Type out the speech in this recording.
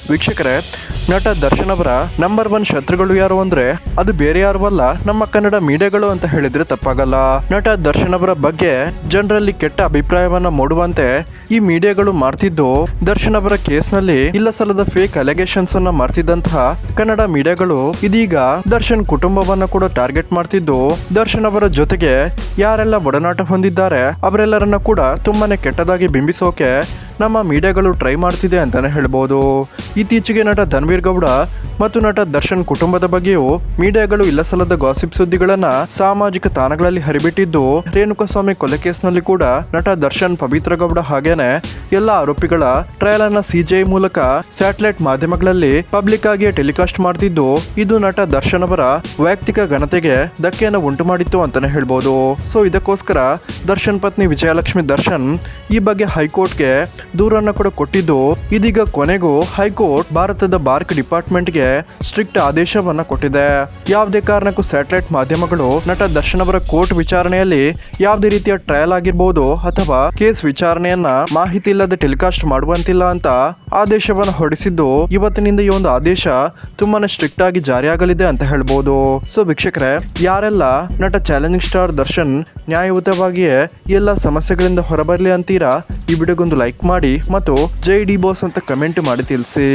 ವೀಕ್ಷಕರೇ, ನಟ ದರ್ಶನ್ ಅವರ ನಂಬರ್ 1 ಶತ್ರುಗಳು ಯಾರು ಅಂದ್ರೆ ಅದು ಬೇರೆ ಯಾರು ಅಲ್ಲ, ನಮ್ಮ ಕನ್ನಡ ಮೀಡಿಯಾಗಳು ಅಂತ ಹೇಳಿದ್ರೆ ತಪ್ಪಾಗಲ್ಲ. ನಟ ದರ್ಶನ್ ಅವರ ಬಗ್ಗೆ ಜನರಲ್ಲಿ ಕೆಟ್ಟ ಅಭಿಪ್ರಾಯವನ್ನ ಮೂಡುವಂತೆ ಈ ಮೀಡಿಯಾಗಳು ಮಾಡ್ತಿದ್ದು, ದರ್ಶನ್ ಅವರ ಕೇಸ್ನಲ್ಲಿ ಇಲ್ಲ ಸಲ್ಲದ ಫೇಕ್ ಅಲಿಗೇಷನ್ಸ್ ಅನ್ನ ಮಾಡ್ತಿದ್ದಂತಹ ಕನ್ನಡ ಮೀಡಿಯಾಗಳು ಇದೀಗ ದರ್ಶನ್ ಕುಟುಂಬವನ್ನ ಕೂಡ ಟಾರ್ಗೆಟ್ ಮಾಡ್ತಿದ್ದು, ದರ್ಶನ್ ಅವರ ಜೊತೆಗೆ ಯಾರೆಲ್ಲ ಒಡನಾಟ ಹೊಂದಿದ್ದಾರೆ ಅವರೆಲ್ಲರನ್ನ ಕೂಡ ತುಂಬಾನೇ ಕೆಟ್ಟದಾಗಿ ಬಿಂಬಿಸೋಕೆ ನಮ್ಮ ಮೀಡಿಯಾಗಳು ಟ್ರೈ ಮಾಡ್ತಿದೆ ಅಂತಾನೆ ಹೇಳ್ಬೋದು. ಇತ್ತೀಚೆಗೆ ನಟ ಧನ್ವೀರ್ ಗೌಡ ಮತ್ತು ನಟ ದರ್ಶನ್ ಕುಟುಂಬದ ಬಗ್ಗೆಯೂ ಮೀಡಿಯಾಗಳು ಇಲ್ಲಸಲ್ಲದ ಗಾಸಿಪ್ ಸುದ್ದಿಗಳನ್ನ ಸಾಮಾಜಿಕ ತಾಣಗಳಲ್ಲಿ ಹರಿಬಿಟ್ಟಿದ್ದು, ರೇಣುಕಾಸ್ವಾಮಿ ಕೊಲೆ ಕೇಸ್ನಲ್ಲಿ ಕೂಡ ನಟ ದರ್ಶನ್, ಪವಿತ್ರ ಗೌಡ ಹಾಗೇನೆ ಎಲ್ಲ ಆರೋಪಿಗಳ ಟ್ರಯಲ್ ಅನ್ನ ಸಿಜಿಐ ಮೂಲಕ ಸ್ಯಾಟಲೈಟ್ ಮಾಧ್ಯಮಗಳಲ್ಲಿ ಪಬ್ಲಿಕ್ ಆಗಿ ಟೆಲಿಕಾಸ್ಟ್ ಮಾಡ್ತಿದ್ದು, ಇದು ನಟ ದರ್ಶನ್ ಅವರ ವೈಯಕ್ತಿಕ ಘನತೆಗೆ ಧಕ್ಕೆಯನ್ನು ಉಂಟು ಮಾಡಿತ್ತು ಅಂತಾನೆ ಹೇಳ್ಬೋದು. ಸೊ ಇದಕ್ಕೋಸ್ಕರ ದರ್ಶನ್ ಪತ್ನಿ ವಿಜಯಲಕ್ಷ್ಮಿ ದರ್ಶನ್ ಈ ಬಗ್ಗೆ ಹೈಕೋರ್ಟ್ಗೆ ದೂರನ್ನ ಕೂಡ ಕೊಟ್ಟಿದ್ದು, ಇದೀಗ ಕೊನೆಗೂ ಹೈಕೋರ್ಟ್ ಭಾರತದ ಬಾರ್ಕ್ ಡಿಪಾರ್ಟ್ಮೆಂಟ್ಗೆ ಸ್ಟ್ರಿಕ್ಟ್ ಆದೇಶವನ್ನ ಕೊಟ್ಟಿದೆ. ಯಾವುದೇ ಕಾರಣಕ್ಕೂ ಸ್ಯಾಟಲೈಟ್ ಮಾಧ್ಯಮಗಳು ನಟ ದರ್ಶನ್ ಅವರ ಕೋರ್ಟ್ ವಿಚಾರಣೆಯಲ್ಲಿ ಯಾವುದೇ ರೀತಿಯ ಟ್ರಯಲ್ ಆಗಿರ್ಬೋದು ಅಥವಾ ಕೇಸ್ ವಿಚಾರಣೆಯನ್ನ ಮಾಹಿತಿ ಇಲ್ಲದೆ ಟೆಲಿಕಾಸ್ಟ್ ಮಾಡುವಂತಿಲ್ಲ ಅಂತ ಆದೇಶವನ್ನು ಹೊರಡಿಸಿದ್ದು, ಇವತ್ತಿನಿಂದ ಈ ಒಂದು ಆದೇಶ ತುಂಬಾನೇ ಸ್ಟ್ರಿಕ್ಟ್ ಆಗಿ ಜಾರಿಯಾಗಲಿದೆ ಅಂತ ಹೇಳ್ಬೋದು. ಸೊ ವೀಕ್ಷಕರೇ, ಯಾರೆಲ್ಲ ನಟ ಚಾಲೆಂಜಿಂಗ್ ಸ್ಟಾರ್ ದರ್ಶನ್ ನ್ಯಾಯಯುತವಾಗಿಯೇ ಎಲ್ಲ ಸಮಸ್ಯೆಗಳಿಂದ ಹೊರಬರಲಿ ಅಂತೀರಾ, ಈ ವಿಡಿಯೋಗೊಂದು ಲೈಕ್ ಮಾಡಿ ಮತ್ತು ಜೈ ಡಿ ಬಾಸ್ ಅಂತ ಕಮೆಂಟ್ ಮಾಡಿ ತಿಳಿಸಿ.